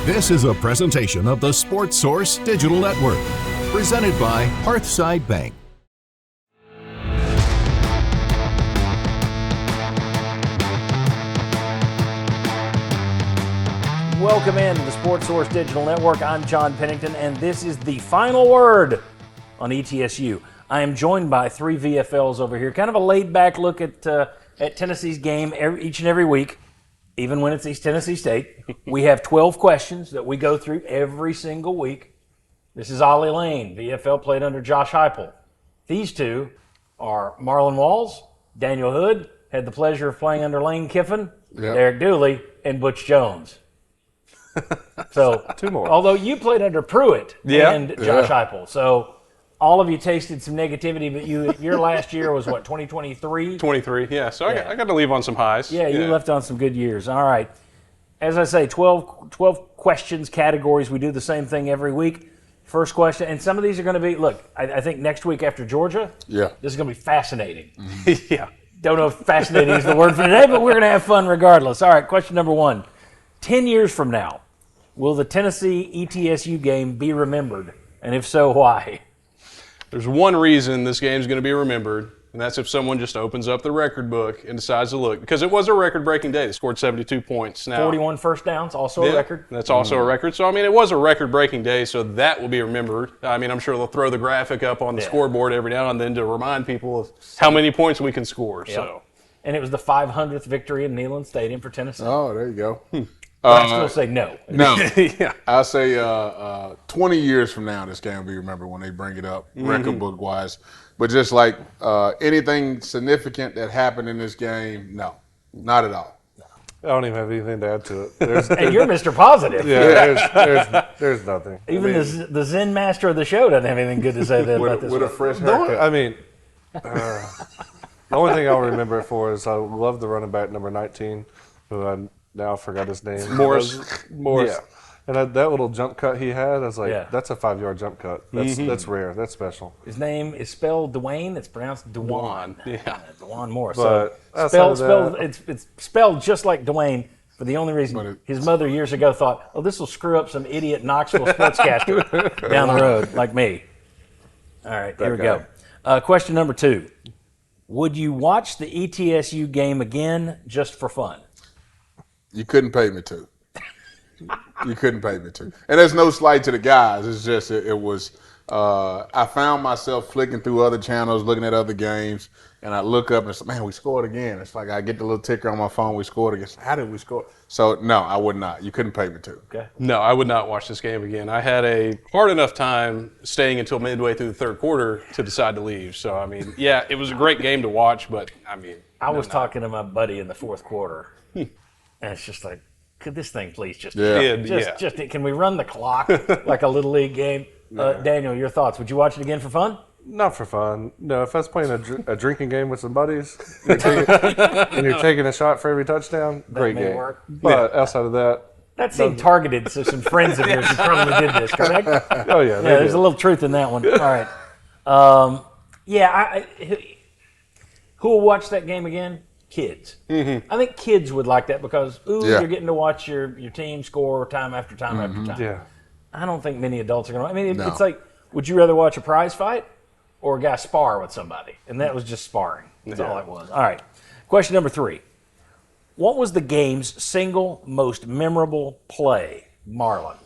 This is a presentation of the Sports Source Digital Network, presented by Hearthside Bank. Welcome in to the Sports Source Digital Network. I'm John Pennington, and this is the final word on ETSU. I am joined by three VFLs over here. Kind of a laid-back look at Tennessee's game each and every week, even when it's East Tennessee State. We have 12 questions that we go through every single week. This is Ollie Lane. VFL played under Josh Heupel. These two are Marlon Walls, Daniel Hood, had the pleasure of playing under Lane Kiffin, Derek Dooley, and Butch Jones. So, two more. Although you played under Pruitt and Josh Heupel, so all of you tasted some negativity, but your last year was what, 2023? 23, yeah. So I got to leave on some highs. Yeah, you left on some good years. All right. As I say, 12 questions, categories. We do the same thing every week. First question, and some of these are going to be, look, I think next week after Georgia, this is going to be fascinating. Yeah. Don't know if fascinating is the word for today, but we're going to have fun regardless. All right, question number one. 10 years from now, will the Tennessee ETSU game be remembered? And if so, why? There's one reason this game's going to be remembered, and that's if someone just opens up the record book and decides to look. Because it was a record-breaking day. They scored 72 points. Now, 41 first downs, also a record. That's also a record. So, I mean, it was a record-breaking day, so that will be remembered. I mean, I'm sure they'll throw the graphic up on the scoreboard every now and then to remind people of how many points we can score. Yep. So, and it was the 500th victory in Neyland Stadium for Tennessee. Oh, there you go. I still say no. No. I'll say 20 years from now, this game will be remembered when they bring it up, record book-wise. But just like anything significant that happened in this game, no, not at all. I don't even have anything to add to it. And you're Mr. Positive. Yeah, there's nothing. Even the Zen master of the show doesn't have anything good to say about this. With a fresh haircut. I mean, the only thing I'll remember it for is I love the running back number 19, who I now forgot his name. Morris. Yeah. And that little jump cut he had, I was like, that's a 5-yard jump cut. That's rare. That's special. His name is spelled Dwayne. It's pronounced Dwan. Dwan Morris. But it's spelled just like Dwayne for the only reason his mother years ago thought, oh, this will screw up some idiot Knoxville sportscaster down the road like me. All right, here we go. Question number 2. Would you watch the ETSU game again just for fun? You couldn't pay me to. You couldn't pay me to. And there's no slight to the guys. It's just, it was, I found myself flicking through other channels, looking at other games, and I look up and say, man, we scored again. It's like I get the little ticker on my phone, we scored again. How did we score? So, no, I would not. You couldn't pay me to. Okay. No, I would not watch this game again. I had a hard enough time staying until midway through the third quarter to decide to leave. So, I mean, yeah, it was a great game to watch, but, I mean. I was talking to my buddy in the fourth quarter, and it's just like, could this thing please just can we run the clock like a Little League game? Daniel, your thoughts. Would you watch it again for fun? Not for fun. No, if I was playing a drinking game with some buddies and you're taking a shot for every touchdown, great game. Work. But outside of that, that seemed targeted to some friends of yours who probably did this, correct? Oh, yeah. There's a little truth in that one. All right. Who will watch that game again? Kids. I think kids would like that because, you're getting to watch your team score time after time after time. Yeah. I don't think many adults are going to. I mean, it's like, would you rather watch a prize fight or a guy spar with somebody? And that was just sparring. That's all it was. All right. Question number 3. What was the game's single most memorable play, Marlon?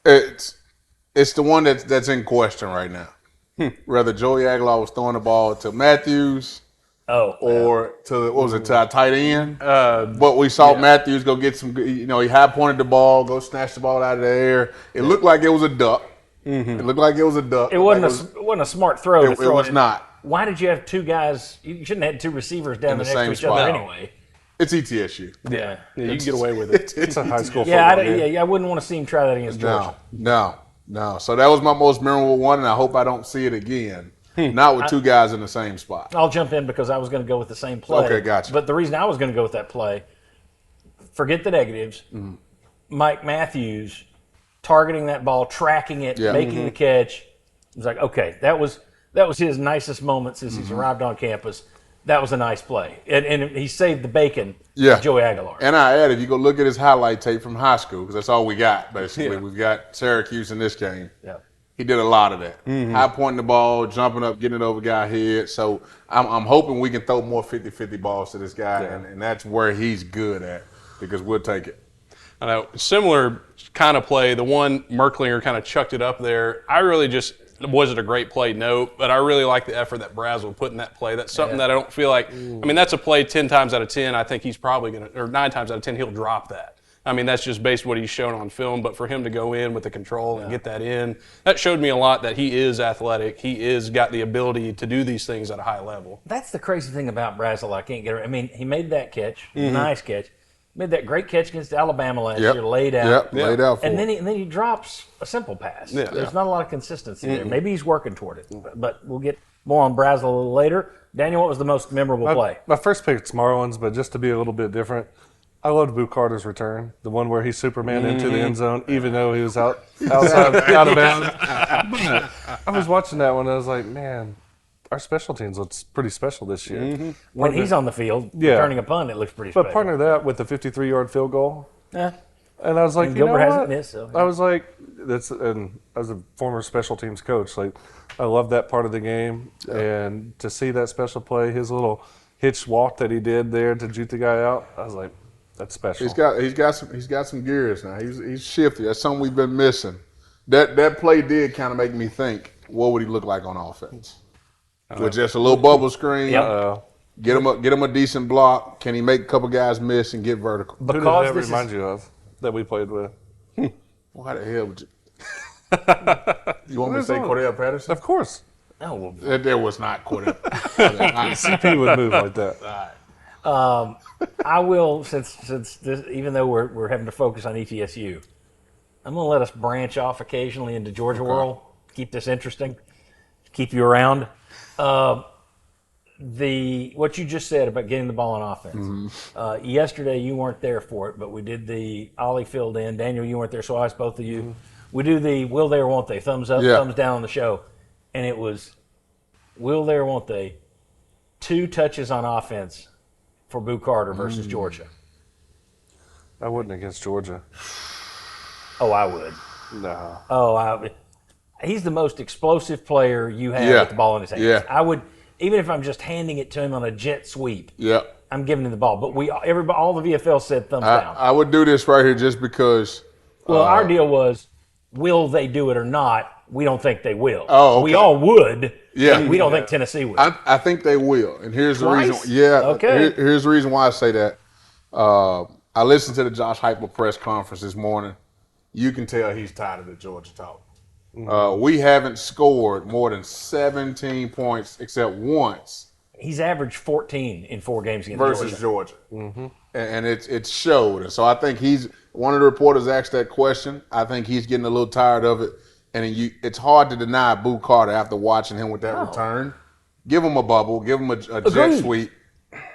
It's the one that's in question right now. Whether Joey Aguilar was throwing the ball to Matthews or to our tight end. But we saw Matthews go get some, he high pointed the ball, go snatch the ball out of the air. It looked like it was a duck. It looked like it was a duck. It wasn't a smart throw. It was not. Why did you have two guys? You shouldn't have had 2 receivers down next to each other anyway. It's ETSU. Yeah, you can get away with it. It's a high school football game. I wouldn't want to see him try that against Georgia. No. So that was my most memorable one, and I hope I don't see it again. Not with 2 guys in the same spot. I'll jump in because I was going to go with the same play. Okay, gotcha. But the reason I was going to go with that play, forget the negatives, Mike Matthews targeting that ball, tracking it, making the catch. It was like, okay, that was his nicest moment since he's arrived on campus. That was a nice play. And he saved the bacon Yeah. for Joey Aguilar. And I added, you go look at his highlight tape from high school, because that's all we got, basically. We've got Syracuse in this game. Yeah. He did a lot of that. High pointing the ball, jumping up, getting it over guy head. So I'm hoping we can throw more 50-50 balls to this guy, and that's where he's good at, because we'll take it. I know, similar kind of play, the one Merklinger kind of chucked it up there. I really just, was it a great play? No, but I really like the effort that Brazel put in that play. That's something that I don't feel like, I mean, that's a play 10 times out of 10. I think he's probably going to, or 9 times out of 10, he'll drop that. I mean, that's just based on what he's shown on film, but for him to go in with the control and get that in, that showed me a lot that he is athletic. He is got the ability to do these things at a high level. That's the crazy thing about Brazel. I can't get it. I mean, he made that catch, nice catch. Made that great catch against Alabama last year, laid out. Laid out for and him. then he drops a simple pass. Yeah. There's not a lot of consistency there. Maybe he's working toward it, but we'll get more on Brazel a little later. Daniel, what was the most memorable play? My first pick's Marlon's, but just to be a little bit different, I loved Boo Carter's return, the one where he Superman into the end zone, even though he was out of bounds. But I was watching that one, and I was like, man, our special teams looks pretty special this year. When he's on the field, returning a punt, it looks pretty special. But partner that with the 53-yard field goal. Yeah. And I was like, And you know Gilbert hasn't what? missed, so, I was like, and as a former special teams coach, like, I love that part of the game. And to see that special play, his little hitch walk that he did there to shoot the guy out, I was like, that's special. He's got some gears now. He's shifty. That's something we've been missing. That play did kind of make me think, what would he look like on offense? With just a little bubble screen, get him a decent block. Can he make a couple guys miss and get vertical? Who does that remind you of that we played with? Why the hell would you? You want me to say Cordell Patterson? Of course. No, There was not Cordell. CP would move like that. I will, since this, even though we're having to focus on ETSU, I'm going to let us branch off occasionally into Georgia World. Keep this interesting. Keep you around. What you just said about getting the ball on offense. Yesterday you weren't there for it, but we did the Ollie filled in. Daniel, you weren't there, so I asked both of you. We do the will they or won't they, thumbs up, thumbs down on the show, and it was will they or won't they, 2 touches on offense for Boo Carter versus Georgia. I wouldn't against Georgia. Oh, I would. No. Oh, he's the most explosive player you have with the ball in his hands. Yeah. I would, even if I'm just handing it to him on a jet sweep. Yeah. I'm giving him the ball. But all the VFL said thumbs down. I would do this right here just because. Well, our deal was, will they do it or not? We don't think they will. Oh, okay. We all would. Yeah. We don't think Tennessee will. I think they will, and here's the Twice? reason. Yeah. Okay. Here's the reason why I say that. I listened to the Josh Heupel press conference this morning. You can tell he's tired of the Georgia talk. We haven't scored more than 17 points except once. He's averaged 14 in 4 games against versus Georgia. And it showed. And so I think one of the reporters asked that question. I think he's getting a little tired of it. And it's hard to deny Boo Carter after watching him with that return. Give him a bubble. Give him a jet sweep.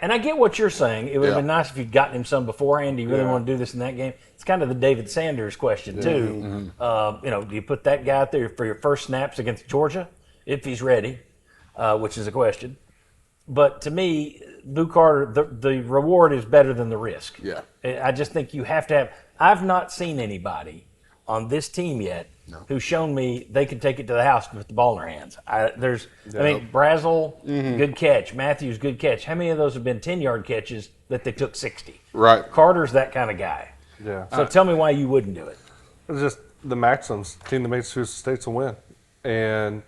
And I get what you're saying. It would have been nice if you'd gotten him some beforehand. Do you really want to do this in that game? It's kind of the David Sanders question, too. Do you put that guy out there for your first snaps against Georgia, if he's ready, which is a question. But to me, Boo Carter, the reward is better than the risk. Yeah. I just think you have to have – I've not seen anybody on this team yet who's shown me they can take it to the house with the ball in their hands. Brazel, good catch. Matthews, good catch. How many of those have been 10-yard catches that they took 60? Right. Carter's that kind of guy. Yeah. So tell me why you wouldn't do it. It's just the Maxims, team that makes Massachusetts State's will win. And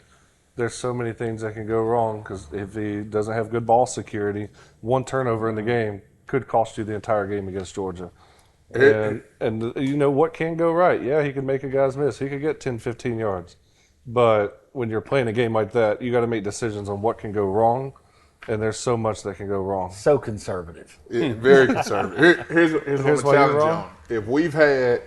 there's so many things that can go wrong because if he doesn't have good ball security, one turnover in the game could cost you the entire game against Georgia. And you know what can go right? Yeah, he can make a guy's miss. He could get 10, 15 yards. But when you're playing a game like that, you got to make decisions on what can go wrong. And there's so much that can go wrong. So conservative. Very conservative. Here's what why I'm you're challenge wrong. on. If we've had,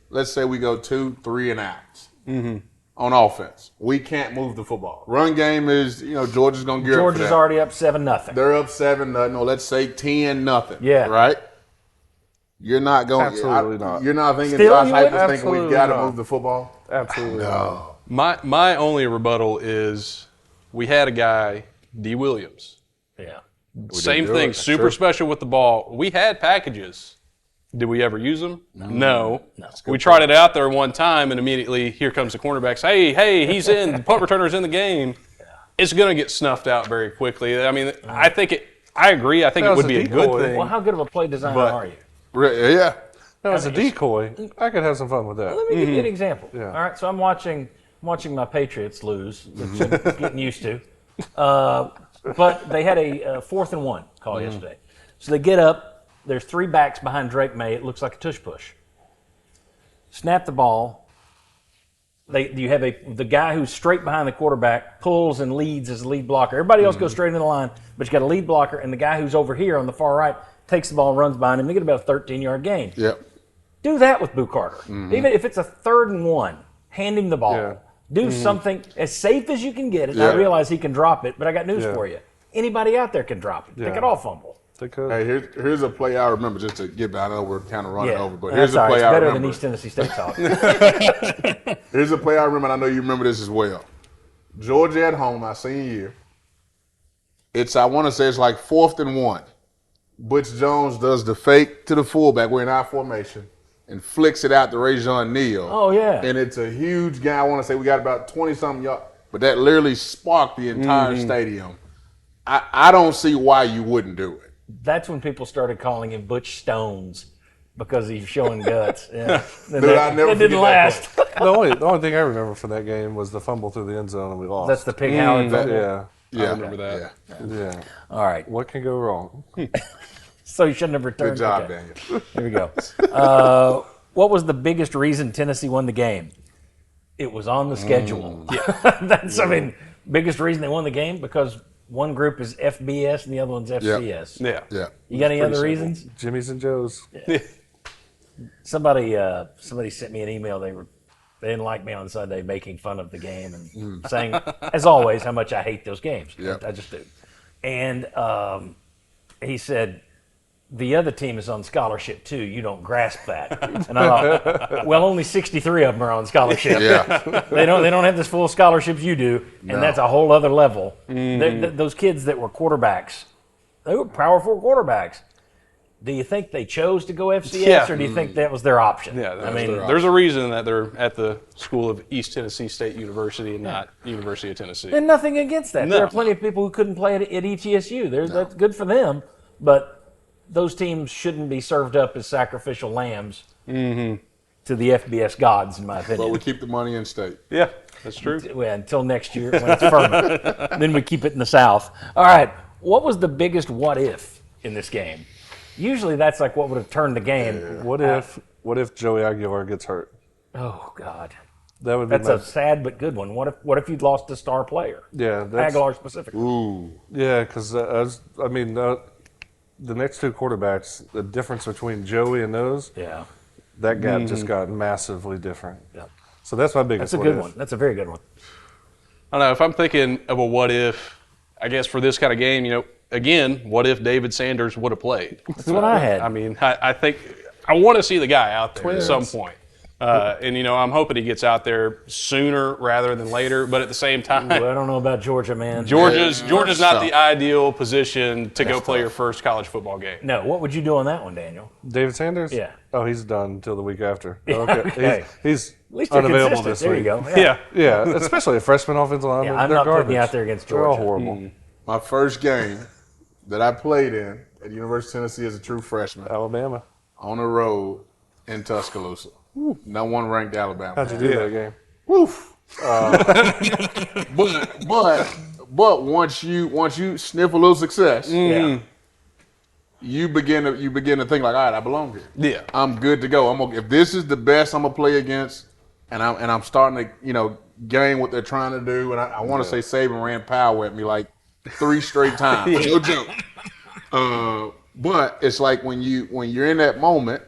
let's say we go 2, 3 and outs on offense, we can't move the football. Run game is, Georgia's going to gear up for Georgia's that. already up 7-0. They're up 7-0. Or let's say 10-0. Yeah. Right? You're not going. Absolutely not. You're not thinking Still, Josh you Heupel's wouldn't? thinking we've Absolutely got to not. move the football. Absolutely. No. My only rebuttal is we had a guy, D. Williams, Yeah. Same do thing, it. super Sure. special with the ball. We had packages. Did we ever use them? No. We good tried it out there one time, and immediately here comes the cornerbacks. Hey, he's in. The punt returner's in the game. It's going to get snuffed out very quickly. I mean, I agree. I think That it was would a be a good decoy. thing. Well, how good of a play designer But- are you? Yeah. That was a decoy. I could have some fun with that. Let me give you an example. Yeah. All right, so I'm watching my Patriots lose, which I'm getting used to. But they had a 4th and 1 call yesterday. So they get up. There's 3 backs behind Drake May. It looks like a tush push. Snap the ball. You have the guy who's straight behind the quarterback pulls and leads as the lead blocker. Everybody else goes straight into the line, but you got a lead blocker, and the guy who's over here on the far right takes the ball and runs behind him. They get about a 13-yard gain. Yep. Do that with Boo Carter. Even if it's a 3rd and 1, hand him the ball. Yeah. Do something as safe as you can get it. Yeah. I realize he can drop it, but I got news Yeah. for you. Anybody out there can drop it. They Yeah. could all fumble. They could. Hey, here's a play I remember, just to get back. I know we're kind of running over, but That's here's a all right. play It's I better remember. than East Tennessee State talk. Here's a play I remember, and I know you remember this as well. Georgia at home, my senior year. I want to say it's like 4th and 1. Butch Jones does the fake to the fullback. We're in our formation. And flicks it out to Rajon Neal. Oh, yeah. And it's a huge guy. I want to say we got about 20-something yards. But that literally sparked the entire stadium. I don't see why you wouldn't do it. That's when people started calling him Butch Stones because he's showing guts. Yeah. Then Dude, that, I'll never that didn't forget last. that The only thing I remember from that game was the fumble through the end zone and we lost. That's the Pig Howard fumble. Yeah. Yeah. I remember that. Yeah. Yeah. All right. What can go wrong? So you shouldn't have returned. Good job, Okay. Daniel. Here we go. What was the biggest reason Tennessee won the game? It was on the schedule. That's, I mean, biggest reason they won the game because one group is FBS and the other one's FCS. Yeah. Yeah. You got any other simple. reasons? Jimmy's and Joe's. Somebody sent me an email. They didn't like me on Sunday making fun of the game and saying, as always, how much I hate those games. Yep. I just do. And he said, the other team is on scholarship too. You don't grasp that. And I thought, well, only 63 of them are on scholarship. Yeah. They don't have this full scholarships you do, and No. that's a whole other level. Those kids that were quarterbacks, they were powerful quarterbacks. Do you think they chose to go FCS, Yeah. or do you think that was their option? Yeah, I mean, there's a reason that they're at the school of East Tennessee State University and not University of Tennessee. and nothing against that. No. There are plenty of people who couldn't play at ETSU. That's good for them, but those teams shouldn't be served up as sacrificial lambs to the FBS gods, in my But opinion. we keep the money in state. Yeah, that's true. Well, until next year when it's permanent. Then we keep it in the South. All right. What was the biggest what if in this game? Usually that's like what would have turned the game. What if Joey Aguilar gets hurt? Oh, God. That would be That's a sad but good one. What if you'd lost a star player? yeah. That's, Aguilar specifically. Ooh. Yeah, because the next two quarterbacks, the difference between Joey and those, Yeah. that gap just got massively different. Yep. So that's my biggest. That's a what good if. one. That's a very good one. I don't know if I'm thinking of a what if. I guess for this kind of game, again, what if David Sanders would have played? That's what I had. I mean, I think I want to see the guy out there at some Twins. point. And I'm hoping he gets out there sooner rather than later. But at the same time, Well, I don't know about Georgia, man. Georgia's that's not tough. the ideal position to go play tough. your first college football game. No, what would you do on that one, Daniel? David Sanders? Yeah. Oh, he's done until the week after. Yeah, Okay. okay. He's At least they're unavailable consistent. this There week. you go. Yeah. Yeah, especially a freshman offensive lineman. Yeah, I'm They're not garbage. putting you out there against They're all Georgia. horrible. My first game that I played in at University of Tennessee as a true freshman Alabama. on the road in Tuscaloosa. No one ranked Alabama. How'd you do that game? Woof. But once you sniff a little success, Yeah. you begin to think like, all right, I belong here. Yeah. I'm good to go. If this is the best I'm gonna play against, and I'm starting to gain what they're trying to do, and I want to say Saban ran power at me like 3 straight times. No joke. But it's like when you're in that moment,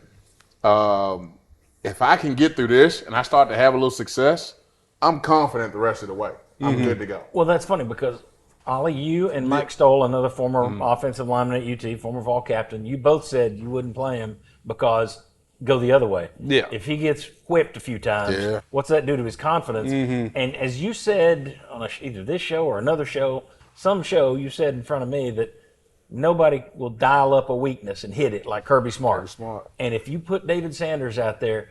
if I can get through this and I start to have a little success, I'm confident the rest of the way. I'm good to go. Well, that's funny because Ollie, you and Mike Stoll, another former offensive lineman at UT, former Vol captain, you both said you wouldn't play him because go the other way. Yeah. If he gets whipped a few times, Yeah. what's that do to his confidence? And as you said on either this show or another show, some show, you said in front of me that nobody will dial up a weakness and hit it like Kirby Smart. Smart. And if you put David Sanders out there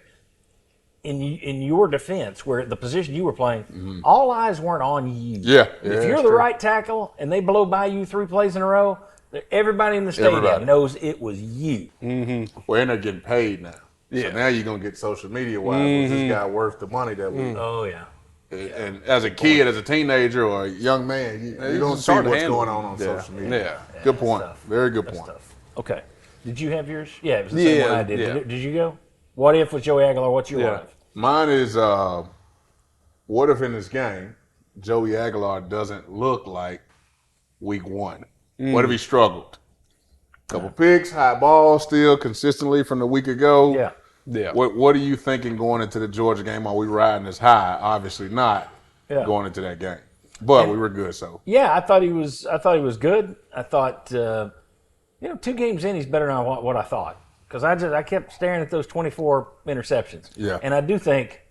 in your defense, where the position you were playing, all eyes weren't on you. Yeah. If you're the right tackle and they blow by you 3 plays in a row, everybody in the stadium knows it was you. Well, and they're getting paid now. Yeah. So now you're going to get social media wise. Was this guy worth the money that we Oh, yeah. And as a kid, as a teenager, or a young man, you don't see what's going on social media. Yeah. Good point. Tough. Very good That's point. tough. Okay. Did you have yours? Yeah, it was the same one I did. Yeah. Did you go? What if with Joey Aguilar? What's your Yeah. what if? Mine is what if in this game, Joey Aguilar doesn't look like week 1? What if he struggled? Couple picks, high ball still consistently from the week ago. Yeah. Yeah. What are you thinking going into the Georgia game? Are we riding this high? Obviously not going into that game. But we were good, so. Yeah, I thought he was good. I thought 2 games in, he's better than what I thought. Because I kept staring at those 24 interceptions. Yeah. And I do think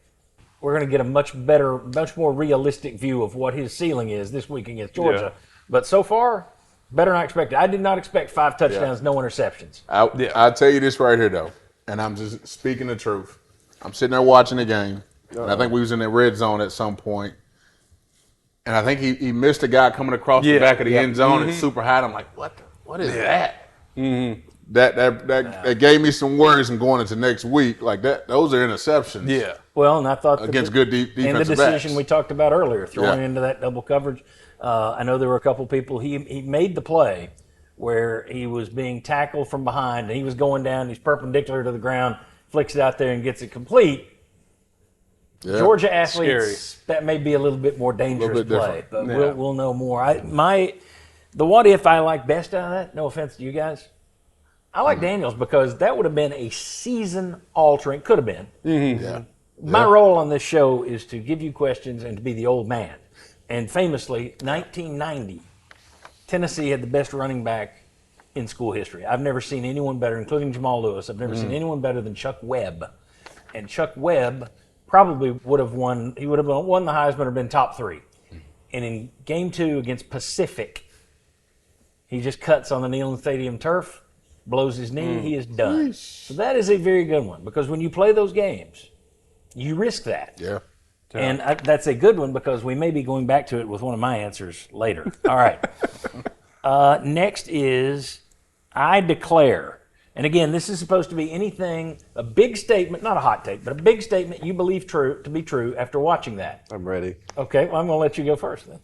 we're going to get a much more realistic view of what his ceiling is this week against Georgia. Yeah. But so far, better than I expected. I did not expect 5 touchdowns, no interceptions. I'll tell you this right here, though, and I'm just speaking the truth. I'm sitting there watching the game, and I think we was in the red zone at some point, and I think he missed a guy coming across the back of the end zone and super high. I'm like, what is that? That gave me some worries and going into next week. Like that, those are interceptions. Yeah. Well, and I thought Against good defensive and the decision backs. we talked about earlier, throwing into that double coverage. I know there were a couple people. He made the play where he was being tackled from behind, and he was going down. He's perpendicular to the ground, flicks it out there, and gets it complete. Yeah. Georgia athletes, that may be a little bit more dangerous bit play, different. but we'll know more. The what if I like best out of that. No offense to you guys. I like Daniels because that would have been a season altering. Could have been. Yeah. My role on this show is to give you questions and to be the old man. And famously, 1990, Tennessee had the best running back in school history. I've never seen anyone better, including Jamal Lewis. I've never seen anyone better than Chuck Webb. And Chuck Webb probably would have won. He would have won the Heisman or been top 3. And in Game 2 against Pacific, he just cuts on the Neyland Stadium turf, blows his knee, he is done. So that is a very good one because when you play those games, you risk that. Yeah. And that's a good one because we may be going back to it with one of my answers later. All right. Next is I declare. And again, this is supposed to be anything, a big statement, not a hot take, but a big statement you believe to be true after watching that. I'm ready. Okay, well, I'm going to let you go first then.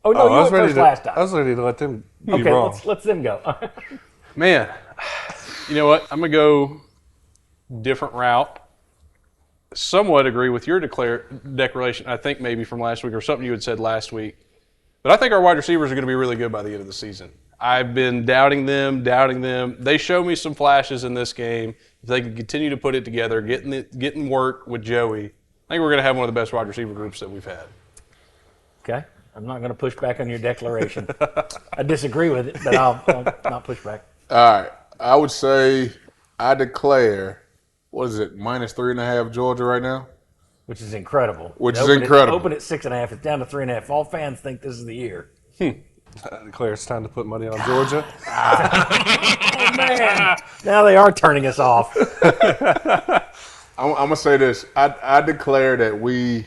Oh, no, you went first last time. I was ready to let them be Okay, wrong. let's them go. Man, you know what? I'm going to go different route. Somewhat agree with your declaration, I think maybe from last week or something you had said last week. But I think our wide receivers are going to be really good by the end of the season. I've been doubting them. They show me some flashes in this game. If they can continue to put it together, getting work with Joey, I think we're going to have one of the best wide receiver groups that we've had. Okay, I'm not going to push back on your declaration. I disagree with it, but I'll not push back. All right. I would say I declare, what is it, -3.5 Georgia right now? Which is incredible. Which is incredible. Open at 6.5. It's down to 3.5. All fans think this is the year. I declare it's time to put money on Georgia. Oh, man. Now they are turning us off. I'm going to say this. I declare that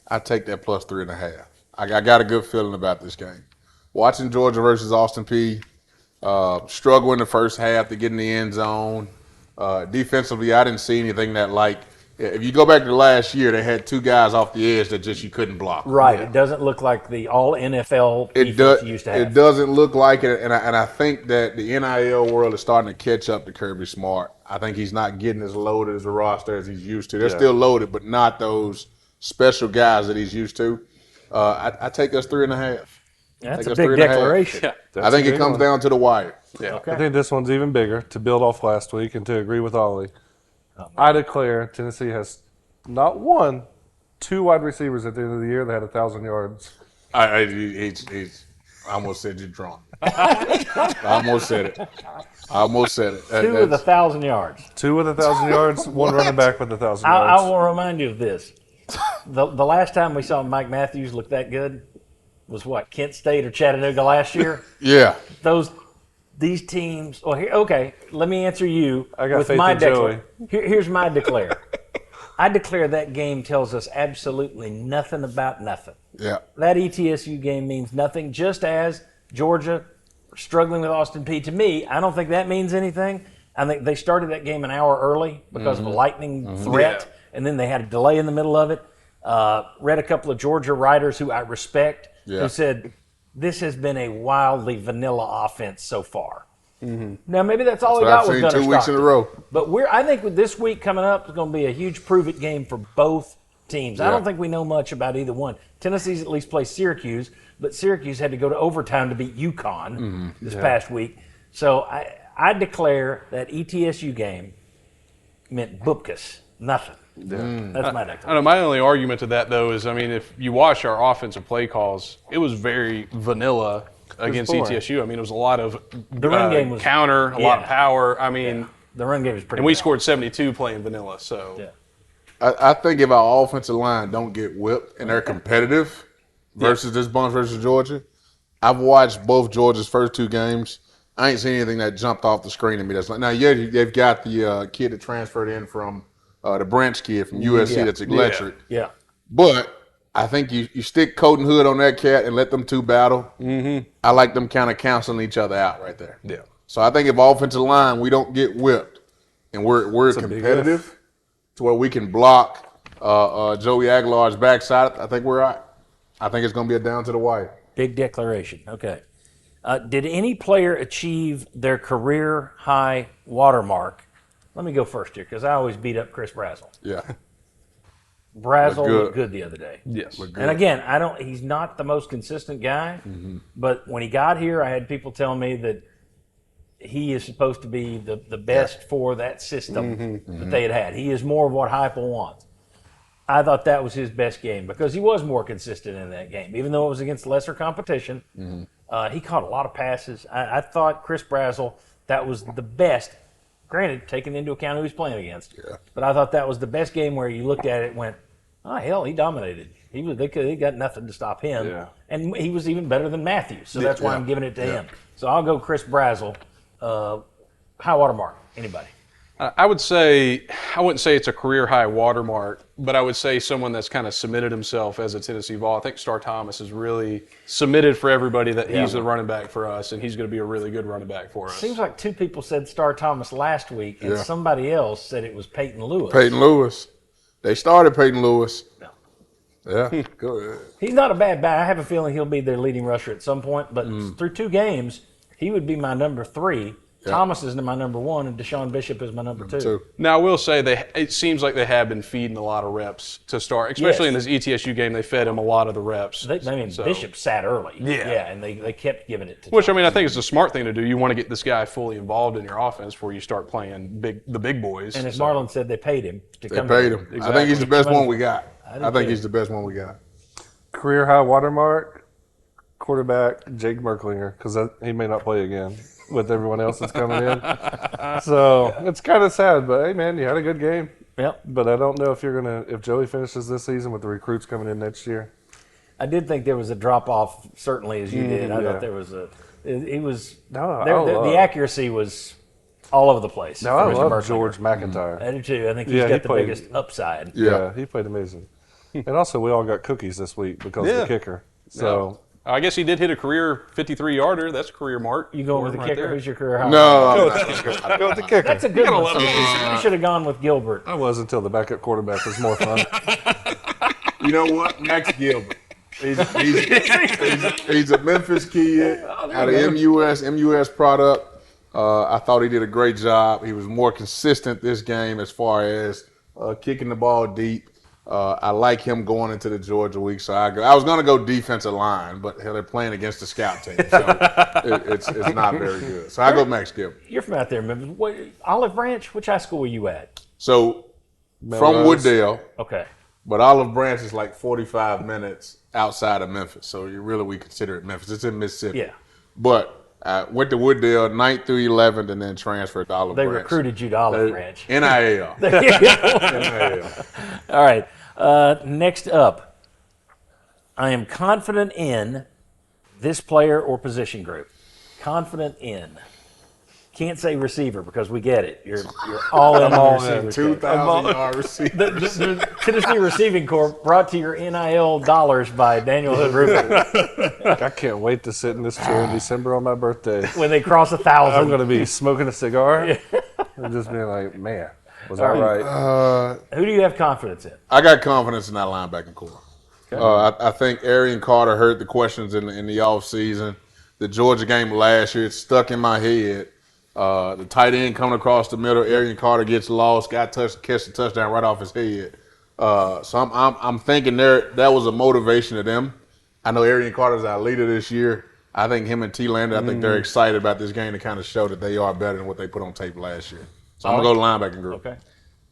I take that +3.5. I got a good feeling about this game. Watching Georgia versus Austin Peay, struggle in the first half to get in the end zone. Defensively, I didn't see anything that if you go back to last year, they had 2 guys off the edge that you couldn't block. Right. It doesn't look like the all NFL defense you used to have. It doesn't look like it, and I think that the NIL world is starting to catch up to Kirby Smart. I think he's not getting as loaded as a roster as he's used to. They're still loaded, but not those special guys that he's used to. I take us 3.5. That's a big declaration. Yeah. I think it comes down to the wire. Yeah. Okay. I think this one's even bigger, to build off last week and to agree with Ollie. I declare Tennessee has not 1, 2 wide receivers at the end of the year that had 1,000 yards. I almost said you're drunk. I almost said it. 2 with 1,000 yards. 2 with 1,000 yards, 1 running back with 1,000 I yards. will remind you of this. The last time we saw Mike Matthews look that good was what, Kent State or Chattanooga last year? Yeah. These teams. Well, okay. Let me answer you. I got with faith my in Joey. Here's my declare. I declare that game tells us absolutely nothing about nothing. Yeah. That ETSU game means nothing. Just as Georgia struggling with Austin Peay. To me, I don't think that means anything. I think they started that game an hour early because of a lightning threat, and then they had a delay in the middle of it. Read a couple of Georgia writers who I respect who said, this has been a wildly vanilla offense so far. Now, maybe that's all we got with Gunner 2 weeks in a Stockton. row. But I think with this week coming up is going to be a huge prove-it game for both teams. I don't think we know much about either one. Tennessee's at least played Syracuse, but Syracuse had to go to overtime to beat UConn this past week. So I declare that ETSU game meant bupkis, nothing. That's my declaration. I know my only argument to that, though, is, I mean, if you watch our offensive play calls, it was very vanilla against boring. ETSU. I mean, it was a lot of The run game was counter, a lot of power. I mean, the run game was pretty and we bad. scored 72 playing vanilla. So I think if our offensive line don't get whipped and they're competitive versus this bunch versus Georgia, I've watched both Georgia's first 2 games. I ain't seen anything that jumped off the screen to me. That's like, now, they've got the kid that transferred in from the Branch kid from USC that's electric. Yeah. But I think you stick coat and hood on that cat and let them 2 battle. I like them kind of canceling each other out right there. Yeah. So I think if offensive line we don't get whipped and we're competitive to where we can block Joey Aguilar's backside, I think we're all right. I think it's going to be a down to the wire. Big declaration. Okay. Did any player achieve their career high watermark? Let me go first here because I always beat up Chris Brazel. Yeah. Brazel good. looked good the other day. yes. And again, he's not the most consistent guy, but when he got here, I had people tell me that he is supposed to be the best for that system that they had. He is more of what Heupel wants. I thought that was his best game because he was more consistent in that game, even though it was against lesser competition. He caught a lot of passes. I thought Chris Brazel, that was the best. Granted, taking into account who he's playing against. Yeah. But I thought that was the best game where you looked at it and went, oh, hell, he dominated. They got nothing to stop him. Yeah. And he was even better than Matthews. So that's why I'm giving it to him. So I'll go Chris Brazel. High watermark. Anybody? I would say, I wouldn't say it's a career high watermark, but I would say someone that's kind of submitted himself as a Tennessee Vol. I think Star Thomas has really submitted for everybody that he's the running back for us, and he's going to be a really good running back for us. Seems like 2 people said Star Thomas last week, and somebody else said it was Peyton Lewis. Peyton Lewis. They started Peyton Lewis. Yeah. Go ahead. He's not a bad back. I have a feeling he'll be their leading rusher at some point, but through 2 games, he would be my number 3. Thomas is my number 1, and Deshaun Bishop is my number 2. Now, I will say it seems like they have been feeding a lot of reps to start, especially in this ETSU game. They fed him a lot of the reps. Bishop sat early. And they kept giving it to Which, Thomas. I mean, I think it's a smart thing to do. You want to get this guy fully involved in your offense before you start playing the big boys. And as Marlon said, they paid him to They come paid here. him. I think he's the best one we got. I think too. he's the best one we got. Career high watermark, quarterback Jake Merklinger, because he may not play again with everyone else that's coming in. So it's kind of sad, but hey, man, you had a good game. Yep. But I don't know if Joey finishes this season with the recruits coming in next year. I did think there was a drop off, certainly as you did. I thought there was the accuracy was all over the place. No, I for Mr. love Merklinger. George McIntyre. I do too. I think he's Yeah, got he the played- biggest upside. Yeah, he played amazing. And also, we all got cookies this week because of the kicker. So I guess he did hit a career 53-yarder. That's a career mark. You going with the right kicker? there. Who's your career high? No, go with the kicker. That's a good one. You should have gone with Gilbert. I was until the backup quarterback was more fun. you know what? Max Gilbert. He's a Memphis kid out of MUS product. I thought he did a great job. He was more consistent this game as far as kicking the ball deep. I like him going into the Georgia week, so I was going to go defensive line, but hell, they're playing against the scout team, so it's not very good. So I go Max Gilbert. You're from out there, Memphis. Olive Branch? Which high school were you at? So from Wooddale, Okay. but Olive Branch is like 45 minutes outside of Memphis, so we consider it Memphis. It's in Mississippi. Yeah. But I went to Wooddale 9th through 11th and then transferred to Olive They Branch. recruited you to Olive Branch. NIL. There you go. NIL. All right. Next up, I am confident in this player or position group. Confident in. Can't say receiver because we get it. You're all in on the receiver. 2,000-yard receiver. The Tennessee Receiving Corps brought to your NIL dollars by Daniel Hood Rubin. I can't wait to sit in this chair in December on my birthday. When they cross 1,000. I'm going to be smoking a cigar and just being like, man, was that right? Who do you have confidence in? I got confidence in that linebacking core. Okay. I think Arian Carter heard the questions in the offseason. The Georgia game last year, it's stuck in my head. The tight end coming across the middle, Arian Carter gets lost, catch the touchdown right off his head. So I'm thinking that was a motivation to them. I know Arian Carter's our leader this year. I think him and T. Lander, I think they're excited about this game to kind of show that they are better than what they put on tape last year. So I'm going to go linebacking group. Okay.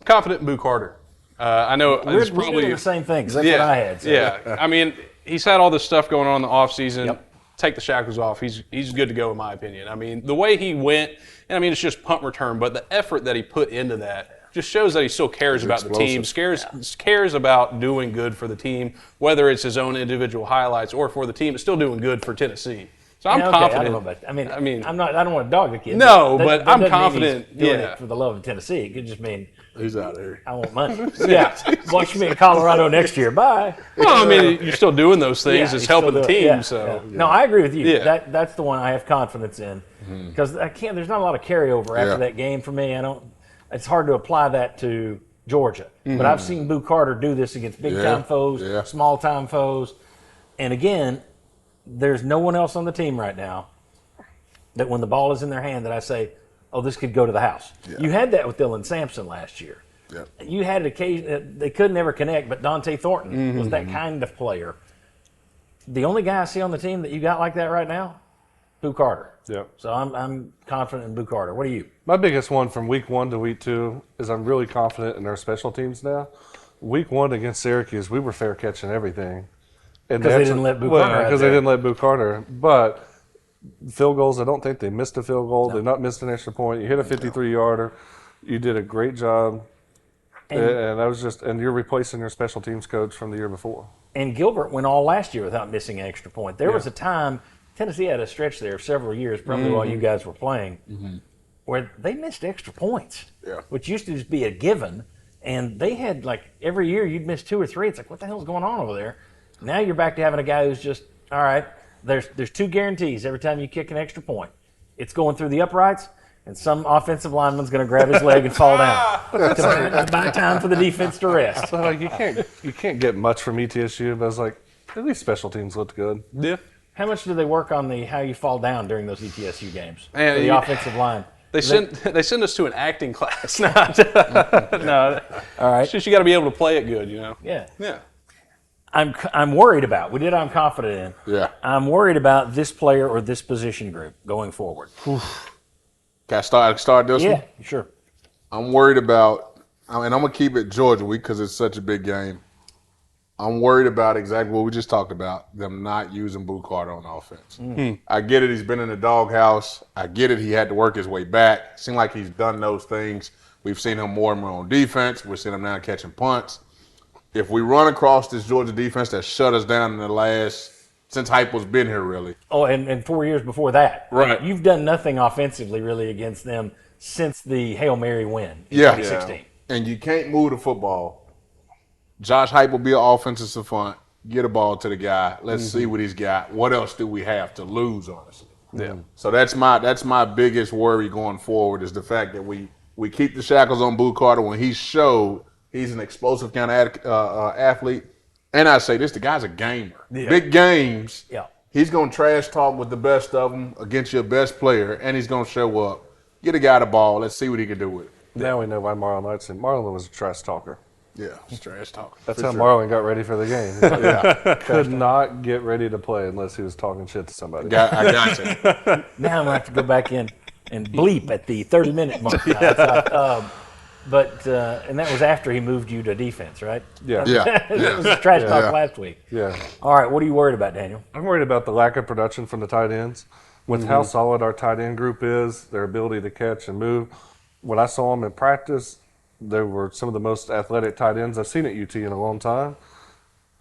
Confident in Boo Carter. I know We're it's probably doing the same thing because that's what I had. So. Yeah. I mean, he's had all this stuff going on in the offseason. Yep. Take the shackles off. He's good to go in my opinion. I mean, the way he went, and I mean, it's just punt return, but the effort that he put into that just shows that he still cares about the team, cares about doing good for the team, whether it's his own individual highlights or for the team. It's still doing good for Tennessee. So I'm confident. I don't know about that. I mean, I don't want to dog the kid. No, but I'm confident. Doing it for the love of Tennessee. It could just mean he's out there. I want money. Watch me in Colorado next year. Bye. Well, I mean, you're still doing those things. It's helping the team. No, I agree with you. That's the one I have confidence in because there's not a lot of carryover after that game for me. It's hard to apply that to Georgia, but I've seen Boo Carter do this against big time foes, small time foes, and again. There's no one else on the team right now that when the ball is in their hand that I say, oh, this could go to the house. Yeah. You had that with Dylan Sampson last year. Yeah. You had occasion they could never connect, but Dante Thornton was that kind of player. The only guy I see on the team that you got like that right now, Boo Carter. Yeah. So I'm confident in Boo Carter. What are you? My biggest one from week 1 to week 2 is I'm really confident in our special teams now. Week 1 against Syracuse, we were fair catching everything. Because they didn't let Boo Carter. Because they didn't let Boo Carter. But field goals, I don't think they missed a field goal. No. They've not missed an extra point. You hit a 53-yarder. You did a great job. And that was and you're replacing your special teams coach from the year before. And Gilbert went all last year without missing an extra point. There was a time, Tennessee had a stretch there of several years, probably while you guys were playing, where they missed extra points, which used to just be a given. And they had, every year you'd miss 2 or 3. It's like, what the hell's going on over there? Now you're back to having a guy who's just, all right, there's 2 guarantees every time you kick an extra point. It's going through the uprights, and some offensive lineman's going to grab his leg and fall down to buy time for the defense to rest. So you can't get much from ETSU, but I was like, at least special teams looked good. Yeah. How much do they work on how you fall down during those ETSU games for the offensive line? They send us to an acting class. No. All right. It's just you got to be able to play it good, Yeah. Yeah. I'm worried about. I'm confident in. Yeah. I'm worried about this player or this position group going forward. Can I start this one? Yeah, sure. I'm worried about, and I'm going to keep it Georgia week because it's such a big game. I'm worried about exactly what we just talked about, them not using Boo Carter on offense. I get it. He's been in the doghouse. I get it. He had to work his way back. Seemed like he's done those things. We've seen him more and more on defense. We're seeing him now catching punts. If we run across this Georgia defense that shut us down in the since Heupel's been here, really. Oh, and 4 years before that. Right. You've done nothing offensively, really, against them since the Hail Mary win in 2016. Yeah. And you can't move the football. Josh Heupel be an offensive savant. Get a ball to the guy. Let's see what he's got. What else do we have to lose, honestly? Yeah. So that's my biggest worry going forward is the fact that we keep the shackles on Boo Carter when he showed he's an explosive kind of athlete. And I say this, the guy's a gamer. Yeah. Big games, he's going to trash talk with the best of them against your best player, and he's going to show up. Get a guy the ball. Let's see what he can do with it. Now we know why Marlon likes him. Marlon was a trash talker. Yeah, he's trash talker. That's how Marlon got ready for the game. Could not get ready to play unless he was talking shit to somebody. I got you. Now I'm going to have to go back in and bleep at the 30-minute mark. And that was after he moved you to defense, right? Yeah. That was trash talk last week. Yeah. All right, what are you worried about, Daniel? I'm worried about the lack of production from the tight ends. With how solid our tight end group is, their ability to catch and move. When I saw them in practice, they were some of the most athletic tight ends I've seen at UT in a long time.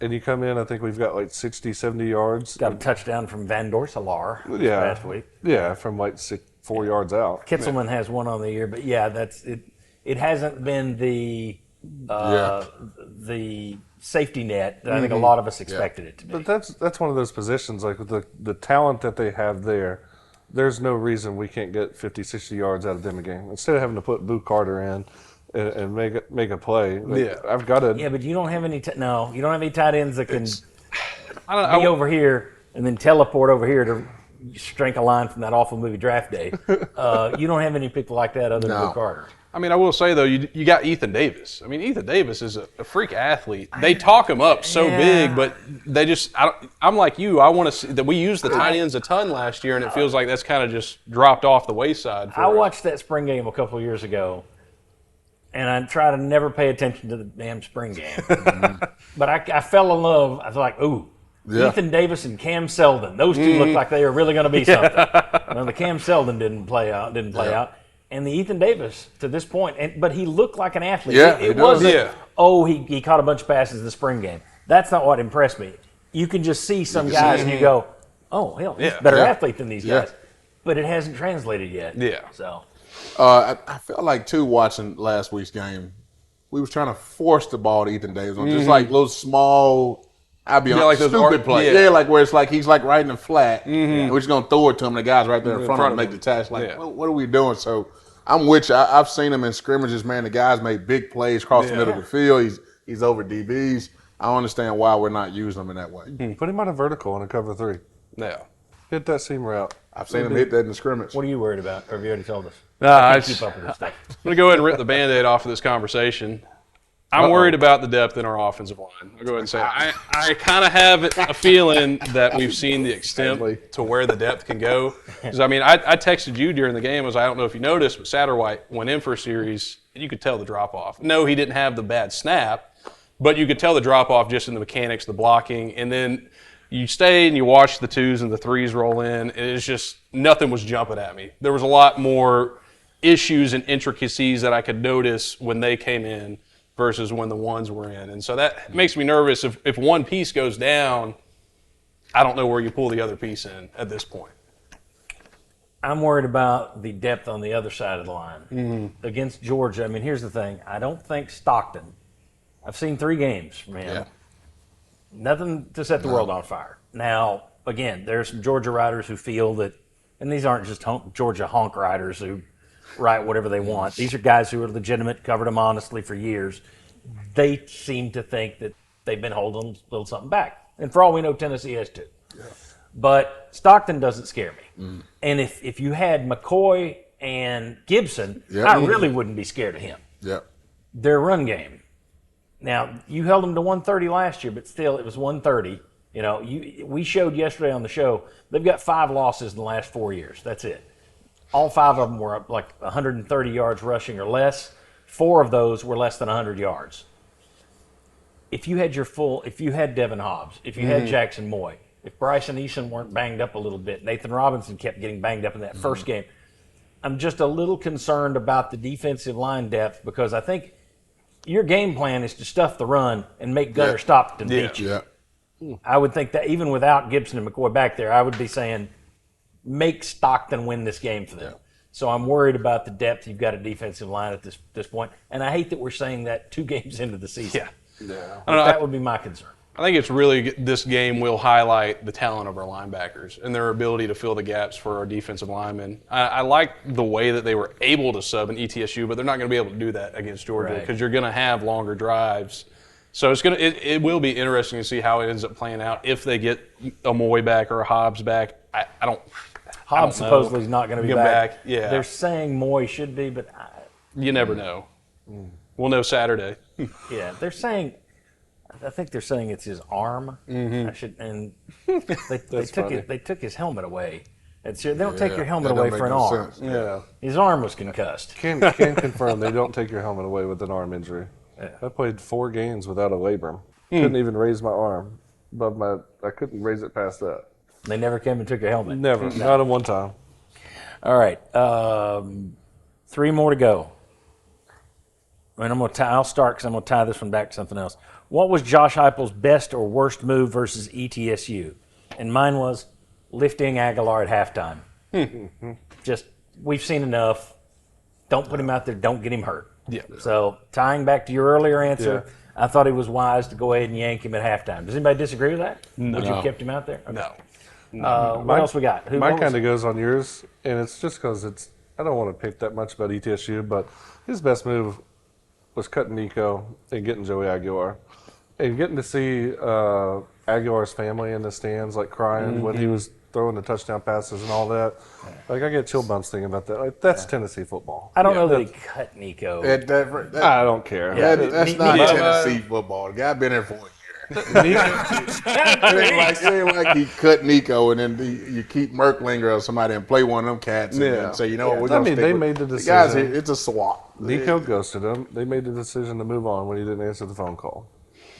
and you come in, I think we've got like 60, 70 yards. Got a touchdown from Van Dorselaar this past week. Yeah, from like 4 yards out. Kitzelman has one on the year, but yeah, that's it. It hasn't been the safety net that I think a lot of us expected it to be. But that's one of those positions, like with the talent that they have there, there's no reason we can't get 50, 60 yards out of them a game. Instead of having to put Boo Carter in and make a play, I've got to. Yeah, but you don't have any. You don't have any tight ends that can I be over here and then teleport over here to strike a line from that awful movie Draft Day. You don't have any people like that other than Boo Carter. I mean, I will say, though, you got Ethan Davis. I mean, Ethan Davis is a freak athlete. They talk him up so big, but they just – I'm like you. I want to see that we used the tight ends a ton last year, and it feels like that's kind of just dropped off the wayside for I us. watched that spring game a couple of years ago, and I try to never pay attention to the damn spring game. But I fell in love. I was like, ooh. Yeah. Ethan Davis and Cam Seldon. Those two look like they are really going to be something. Well, the Cam Seldon didn't play out. And the Ethan Davis, to this point, but he looked like an athlete. Yeah, it he wasn't, does. He caught a bunch of passes in the spring game. That's not what impressed me. You can just see some guys and you go, oh, hell, he's a better athlete than these guys. But it hasn't translated yet. Yeah. So I felt like, too, watching last week's game, we was trying to force the ball to Ethan Davis on just like little small – I'll be honest, like those stupid play. yeah. Yeah, like where it's like he's like right in the flat. We're just going to throw it to him. The guy's right there in front of him make the catch. Like, what are we doing? So I'm with you. I've seen him in scrimmages, man. The guys make big plays across the middle of the field. He's over DBs. I don't understand why we're not using him in that way. Put him on a vertical in a cover 3. Yeah. Hit that seam route. I've seen him hit that in the scrimmage. what are you worried about? Or have you already told us? I Can't just, keep up with this stuff. I'm going to go ahead and rip the Band-Aid off of this conversation. I'm worried about the depth in our offensive line. I'll go ahead and say I kind of have a feeling that we've seen the extent to where the depth can go. Because, I mean, I texted you during the game. I don't know if you noticed, but Satterwhite went in for a series, and you could tell the drop-off. No, he didn't have the bad snap, but you could tell the drop-off just in the mechanics, the blocking. And then you stay and you watch the 2s and the 3s roll in, and it's just nothing was jumping at me. There was a lot more issues and intricacies that I could notice when they came in versus when the 1s were in. And so that makes me nervous. If one piece goes down, I don't know where you pull the other piece in at this point. I'm worried about the depth on the other side of the line. Against Georgia, I mean, here's the thing. I don't think Stockton, I've seen 3 games from him. Yeah. Nothing to set the world on fire. Now, again, there's some Georgia writers who feel that, and these aren't just Georgia honk writers who write whatever they want. These are guys who are legitimate, covered them honestly for years. They seem to think that they've been holding a little something back. And for all we know, Tennessee has too. Yeah. But Stockton doesn't scare me. And if you had McCoy and Gibson, I really wouldn't be scared of him. Yeah. Their run game. Now, you held them to 130 last year, but still it was 130. You know, we showed yesterday on the show, they've got 5 losses in the last 4 years. That's it. All 5 of them were up like 130 yards rushing or less. 4 of those were less than 100 yards. If you had Devin Hobbs, if you had Jackson Moy, if Bryson Eason weren't banged up a little bit, Nathan Robinson kept getting banged up in that first game, I'm just a little concerned about the defensive line depth because I think your game plan is to stuff the run and make Gunner Stockton beat you. Yeah. I would think that even without Gibson and McCoy back there, I would be saying make Stockton win this game for them. So I'm worried about the depth. You've got a defensive line at this point. And I hate that we're saying that 2 games into the season. Yeah. That would be my concern. I think it's really this game will highlight the talent of our linebackers and their ability to fill the gaps for our defensive linemen. I like the way that they were able to sub an ETSU, but they're not going to be able to do that against Georgia because you're going to have longer drives. So it will be interesting to see how it ends up playing out if they get a Moy back or a Hobbs back. Hobbs supposedly is not going to be back. Yeah. They're saying Moy should be, but you never know. We'll know Saturday. Yeah, I think they're saying it's his arm. They took his helmet away. They don't take your helmet away for an arm. Yeah. His arm was concussed. Can confirm they don't take your helmet away with an arm injury. Yeah. I played 4 games without a labrum. Couldn't even raise my arm above I couldn't raise it past that. They never came and took your helmet. Never. Not in one time. All right. 3 more to go. And I'll start because I'm going to tie this one back to something else. What was Josh Heupel's best or worst move versus ETSU? And mine was lifting Aguilar at halftime. Just, we've seen enough. Don't put him out there. Don't get him hurt. Yeah. So tying back to your earlier answer, Yeah. I thought it was wise to go ahead and yank him at halftime. Does anybody disagree with that? No. Would you have kept him out there? Okay. No. What else we got? Mine kind of goes on yours, and it's just because I don't want to pick that much about ETSU, but his best move was cutting Nico and getting Joey Aguilar. And getting to see Aguilar's family in the stands, like crying when he was throwing the touchdown passes and all that. Like, I get chill bumps thinking about that. Like, that's Tennessee football. I don't know that he cut Nico. I don't care. That's not Yeah. Tennessee football. The guy been there for a year. it ain't like he cut Nico and then you keep Merklinger or somebody and play one of them cats and then say, you know what, we're going to they made the decision. guys here, it's a swap. Nico ghosted him. They made the decision to move on when he didn't answer the phone call.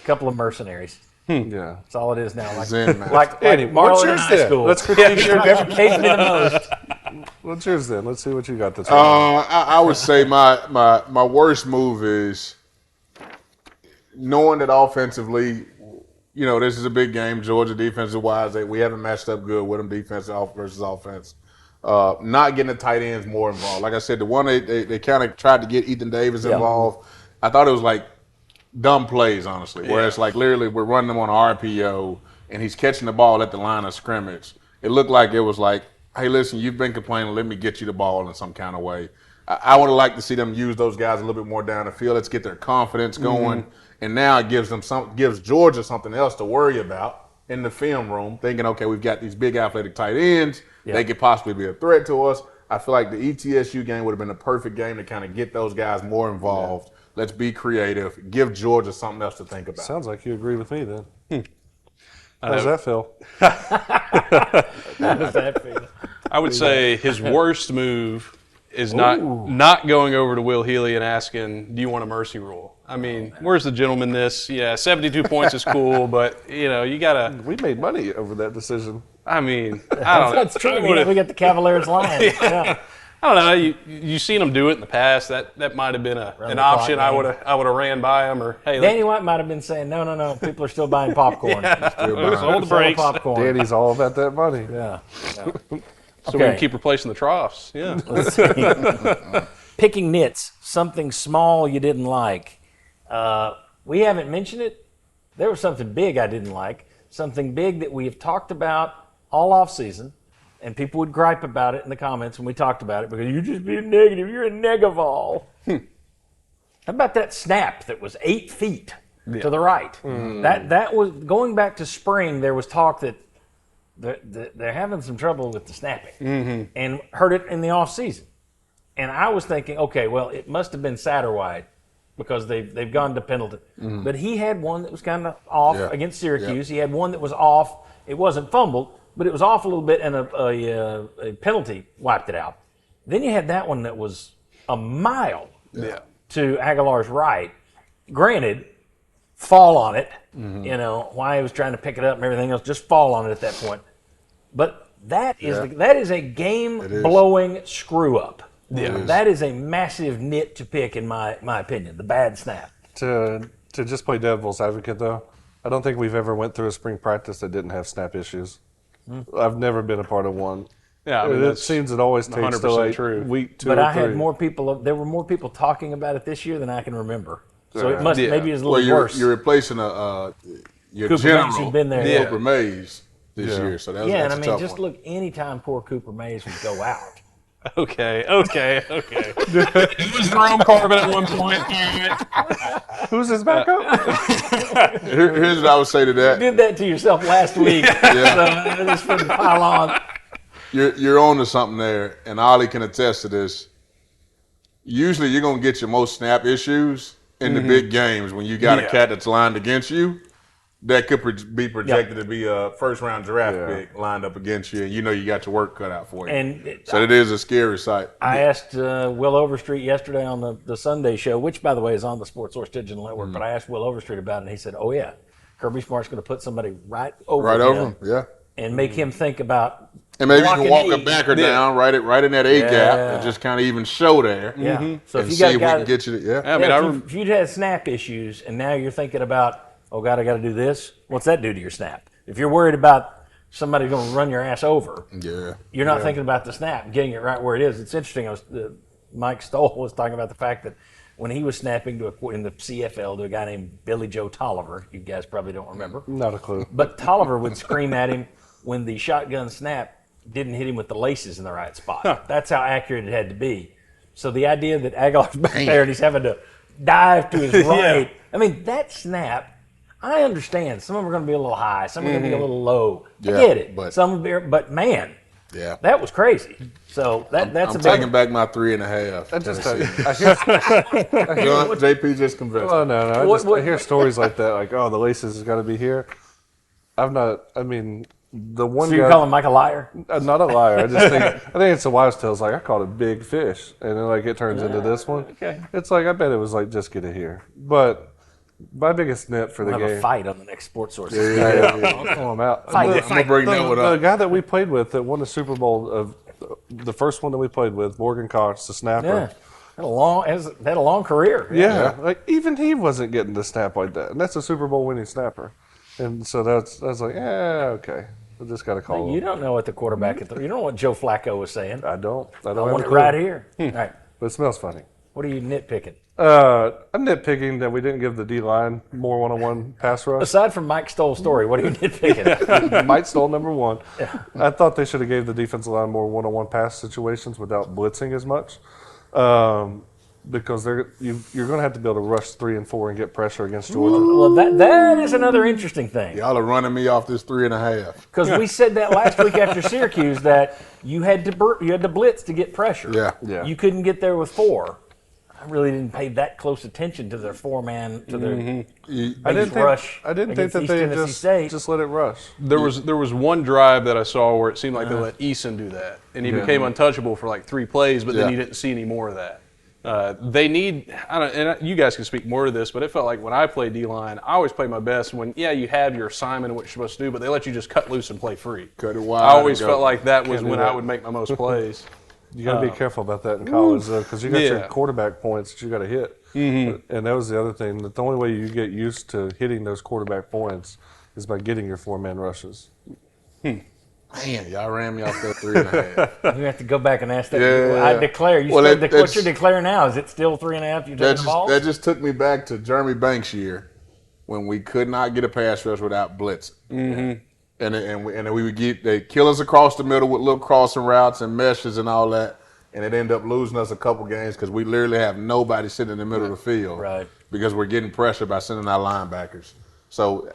A couple of mercenaries. Yeah. That's all it is now. Like Anyway, what's Marlon in yours high then? school. Let's critique your Gave me the most. What's yours then? Let's see what you got to tell. I would say my worst move is knowing that offensively, you know, this is a big game. Georgia defensive-wise, we haven't matched up good with them defense versus offense. Not getting the tight ends more involved. Like I said, the one they kind of tried to get Ethan Davis involved. I thought it was like dumb plays, honestly, where it's like literally we're running them on RPO and he's catching the ball at the line of scrimmage. It looked like it was like, hey, listen, you've been complaining. Let me get you the ball in some kind of way. I would have liked to see them use those guys a little bit more down the field. Let's get their confidence going. And now it gives Georgia something else to worry about in the film room, thinking, okay, we've got these big athletic tight ends. Yeah. They could possibly be a threat to us. I feel like the ETSU game would have been a perfect game to kind of get those guys more involved. Yeah. Let's be creative. Give Georgia something else to think about. Sounds like you agree with me then. How does that feel? How does that feel? I would say his worst move is not going over to Will Healy and asking, do you want a mercy rule? I mean, where's the gentlemanness? Yeah, 72 points is cool, but, you got to. We made money over that decision. I mean, I don't know. That's true. We got the Cavaliers line. Yeah. I don't know. You've seen them do it in the past. That might have been an option I would have ran by them. Or hey, Danny White might have been saying, no. People are still buying popcorn. Hold the brakes. Popcorn. Danny's all about that money. Yeah. So we can keep replacing the troughs. Yeah. Let's see. Picking nits, something small you didn't like. We haven't mentioned it. There was something big I didn't like. Something big that we have talked about all off season. And people would gripe about it in the comments when we talked about it because you're just being negative. You're a negavol. How about that snap that was 8 feet to the right? That was going back to spring. There was talk that they're having some trouble with the snapping, and heard it in the off season. And I was thinking, okay, well, it must have been Satterwhite because they've gone to Pendleton. But he had one that was kind of off against Syracuse. He had one that was off. It wasn't fumbled. But it was off a little bit, and a penalty wiped it out. Then you had that one that was a mile to Aguilar's right. Granted, fall on it. Why he was trying to pick it up and everything else, just fall on it at that point. But that is a game-blowing screw-up. That is a massive nit to pick, in my opinion, the bad snap. To just play devil's advocate, though, I don't think we've ever went through a spring practice that didn't have snap issues. I've never been a part of one. Yeah, I mean, it seems it always takes till like week 2 but or 3. I had more people. There were more people talking about it this year than I can remember. So it must maybe it's a little worse. You're replacing your Cooper general, Mays who'd been there. Cooper Mays this year. So that's and a I mean, tough just one. look. Anytime poor Cooper Mays would go out. Okay. It was Jerome Corbin at one point. Who's his backup? Here's what I would say to that. You did that to yourself last week. So just for the pile on. You're on to something there, and Ollie can attest to this. Usually you're going to get your most snap issues in the big games when you got a cat that's lined against you. That could be projected to be a first-round draft pick lined up against you, and you know you got your work cut out for you. So it is a scary sight. I asked Will Overstreet yesterday on the Sunday show, which, by the way, is on the Sports Source Digital Network, but I asked Will Overstreet about it, and he said, Kirby Smart's going to put somebody right over him. Yeah. And make him think about And maybe you blocking can walk A. a backer down right in that A gap Yeah. and just kind of even show there. Yeah. So And if you see got if a we guy can get you to, I mean, if you'd had snap issues and now you're thinking about, oh God, I got to do this. What's that do to your snap? If you're worried about somebody going to run your ass over, you're not thinking about the snap, getting it right where it is. It's interesting. Mike Stoll was talking about the fact that when he was snapping in the CFL to a guy named Billy Joe Tolliver, you guys probably don't remember. Not a clue. But Tolliver would scream at him when the shotgun snap didn't hit him with the laces in the right spot. That's how accurate it had to be. So the idea that Aguilar's back there and he's having to dive to his right. I mean, that snap, I understand. Some of them are going to be a little high. Some are going to be a little low. I get it. But man, that was crazy. So that's I'm taking back my 3.5. I just JP just convinced me. Oh no! I hear stories like that, like, oh, the laces has got to be here. The one So you're guy, calling Mike a liar? not a liar. I think it's a wives' tale. It's like I caught a big fish, and then like it turns into this one. Okay. It's like I bet it was like just get it here. But my biggest nip for the We'll have game. a fight on the next Sports Source. I'll call him out. Fight. I'm gonna bring that one The up. guy that we played with that won the Super Bowl of the first one that we played with, Morgan Cox, the snapper. Yeah. Had a long career. Yeah, like even he wasn't getting the snap like that, and that's a Super Bowl winning snapper. And so that's like, okay, we just got to call You him. don't know what the quarterback. You don't know what Joe Flacco was saying. I don't I have want a it clue. right here. All right. But it smells funny. What are you nitpicking? I'm nitpicking that we didn't give the D-line more one-on-one pass rush. Aside from Mike Stoll's story, what are you nitpicking? Mike stole number one. I thought they should have gave the defensive line more one-on-one pass situations without blitzing as much. Because you're going to have to be able to rush 3 and 4 and get pressure against Georgia. Well, that is another interesting thing. Y'all are running me off this 3.5. Because we said that last week after Syracuse that you had to blitz to get pressure. Yeah. You couldn't get there with 4. I really didn't pay that close attention to their 4-man to their rush. I didn't think against that East they Tennessee State. just let it rush. There was one drive that I saw where it seemed like they let Eason do that, and he became untouchable for like 3 plays, but then you didn't see any more of that. They need, you guys can speak more to this, but it felt like when I played D-line, I always play my best when, you have your assignment and what you're supposed to do, but they let you just cut loose and play free. Cut it wide. I always and go. felt like that was do when that. I would make my most plays. You got to be careful about that in college, though, because you got your quarterback points that you got to hit. Mm-hmm. And that was the other thing. That the only way you get used to hitting those quarterback points is by getting your 4-man rushes. Man, y'all ran me off that 3.5. You have to go back and ask that. Yeah. I declare. What you're declaring now, is it still 3.5? You taking the ball? That just took me back to Jeremy Banks' year when we could not get a pass rush without blitzing. Mm-hmm. And we would they kill us across the middle with little crossing routes and meshes and all that, and it ended up losing us a couple games because we literally have nobody sitting in the middle of the field, right? Because we're getting pressure by sending our linebackers. So,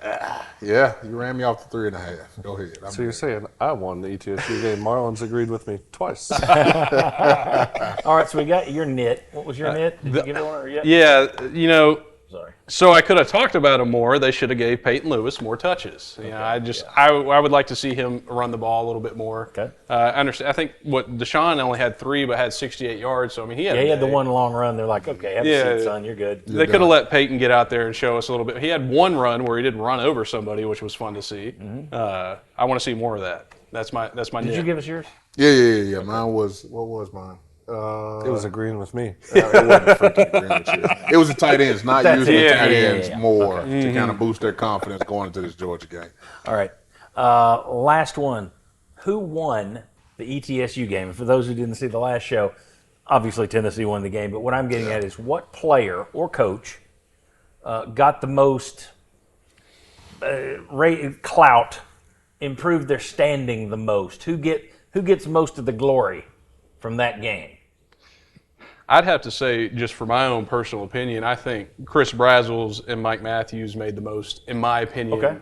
you ran me off the 3.5. Go ahead. So you're saying I won the ETSU game. Marlon's agreed with me twice. All right, so we got your nit. What was your nit? Did you give it one or yet? Yeah, Sorry. So I could have talked about him more. They should have gave Peyton Lewis more touches. I would like to see him run the ball a little bit more. Okay. I understand. I think Deshaun only had 3, but had 68 yards. So I mean, he had. He had the one long run. They're like, okay, have a seat, son. You're good. They could have let Peyton get out there and show us a little bit. He had one run where he didn't run over somebody, which was fun to see. Mm-hmm. I want to see more of that. That's my. Did you give us yours? Yeah. Mine was, what was mine? It was agreeing with me. It wasn't freaking agreeing with you. It was the tight ends, not using the tight ends more to kind of boost their confidence going into this Georgia game. All right. Last one. Who won the ETSU game? And for those who didn't see the last show, obviously Tennessee won the game, but what I'm getting at is what player or coach got the most clout, improved their standing the most? Who gets most of the glory from that game? I'd have to say, just for my own personal opinion, I think Chris Brazzles and Mike Matthews made the most, in my opinion,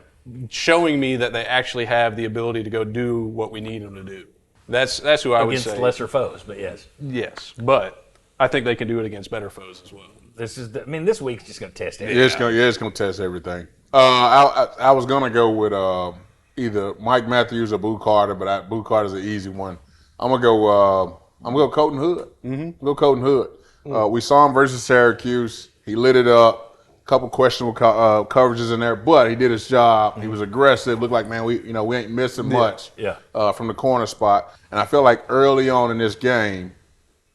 showing me that they actually have the ability to go do what we need them to do. That's who I would say. Against lesser foes, but yes. Yes, but I think they can do it against better foes as well. This week's just going to test everything. It's going to test everything. I was going to go with either Mike Matthews or Boo Carter, but Boo Carter's an easy one. I'm gonna go Colton Hood. Mm-hmm. Go Colton Hood. We saw him versus Syracuse. He lit it up. couple questionable coverages in there, but he did his job. He was aggressive. Looked like, man, we ain't missing much from the corner spot. And I feel like early on in this game,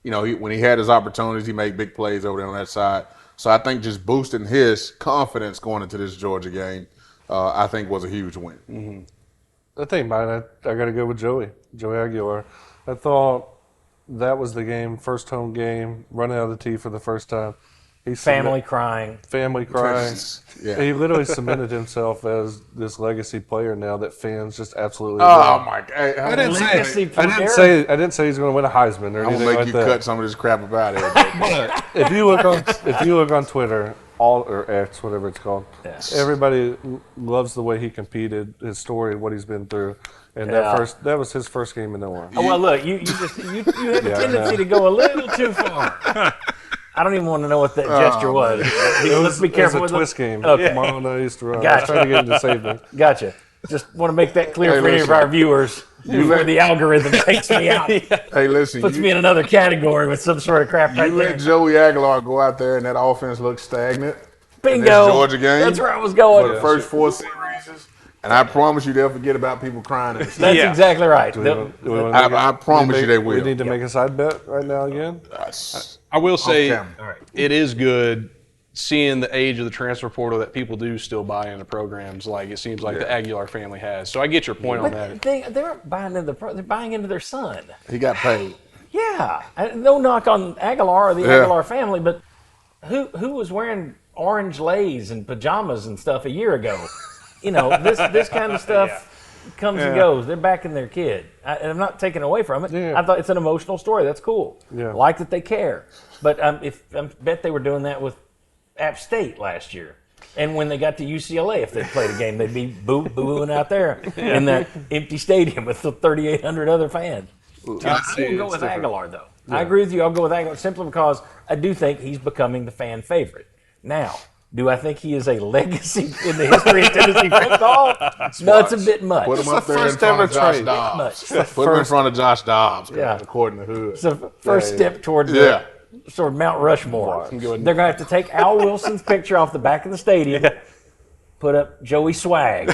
when he had his opportunities, he made big plays over there on that side. So I think just boosting his confidence going into this Georgia game, I think was a huge win. Mm-hmm. I think mine, I got to go with Joey Aguilar. I thought that was the game, first home game, running out of the tee for the first time. Family crying. Yeah. He literally cemented himself as this legacy player now that fans just absolutely Oh love. my God! I didn't say he's going to win a Heisman or I'm anything gonna make like you that. cut some of this crap about it. But if you look on Twitter, or X, whatever it's called, everybody loves the way he competed, his story, what he's been through, and that was his first game in Illinois. Oh, well, look, you have a tendency to go a little too far. I don't even want to know what that gesture was. Let's be careful. It was a twist game. Okay. Marlon and I used to run. Gotcha. I was trying to get him to save me. Gotcha. Just want to make that clear for any of listen. our viewers before the algorithm takes me out. Hey, listen, Puts me in another category with some sort of crap right you there. let Joey Aguilar go out there and that offense look stagnant. Bingo. In this Georgia game. That's where I was going. For the first 4 series. And I promise you they'll forget about people crying in the That's exactly right. I promise you they will. We need to make a side bet right now again. I will say camera. it is good seeing the age of the transfer portal that people do still buy into programs like it seems like the Aguilar family has. So I get your point on that. They're buying into they're buying into their son. He got paid. Yeah. No knock on Aguilar or the Aguilar family, but who was wearing orange leis and pajamas and stuff a year ago? This kind of stuff comes and goes. They're backing their kid. And I'm not taking away from it. Yeah. I thought it's an emotional story. That's cool. Yeah. Like that they care. But I bet they were doing that with App State last year. And when they got to UCLA, if they played a game, they'd be booing out there in that empty stadium with the 3,800 other fans. I'll go with Aguilar, though. Yeah. I agree with you. I'll go with Aguilar simply because I do think he's becoming the fan favorite. Now, do I think he is a legacy in the history of Tennessee football? No, it's a bit much. Put him up there in first front ever of Josh trade. Dobbs. Put him in front of Josh Dobbs, according to Hood. It's the first step toward sort of Mount Rushmore. They're going to have to take Al Wilson's picture off the back of the stadium, put up Joey Swag.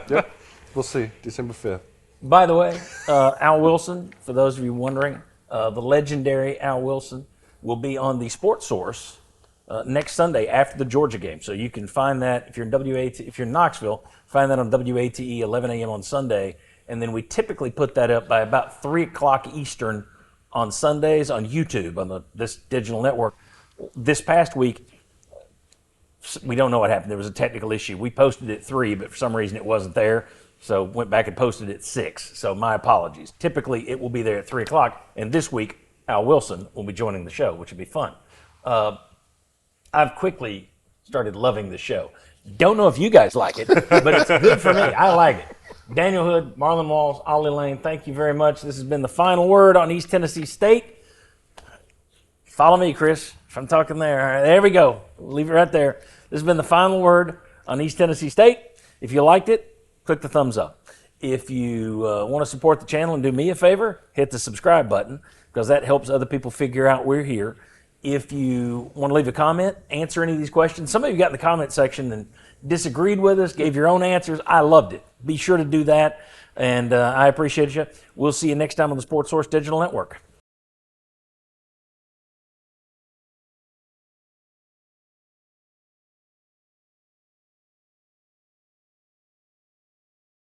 Yep. We'll see. December 5th. By the way, Al Wilson, for those of you wondering, the legendary Al Wilson will be on the Sports Source next Sunday after the Georgia game. So you can find that if you're in Knoxville, find that on WATE 11 a.m. on Sunday. And then we typically put that up by about 3 o'clock Eastern on Sundays on YouTube on this digital network. This past week, we don't know what happened. There was a technical issue. We posted at 3, but for some reason it wasn't there. So went back and posted at 6. So my apologies. Typically it will be there at 3 o'clock. And this week, Al Wilson will be joining the show, which will be fun. I've quickly started loving the show. Don't know if you guys like it, but it's good for me. I like it. Daniel Hood, Marlon, Vols Ollie Lane, thank you very much. This has been the final word on East Tennessee State. Follow me, Chris, if I'm talking there. All right, there we go. We'll leave it right there. This has been the final word on East Tennessee State. If you liked it, click the thumbs up. If you want to support the channel and do me a favor, hit the subscribe button because that helps other people figure out we're here. If you want to leave a comment, answer any of these questions. Some of you got in the comment section and disagreed with us, gave your own answers. I loved it. Be sure to do that, and I appreciate you. We'll see you next time on the Sports Source Digital Network.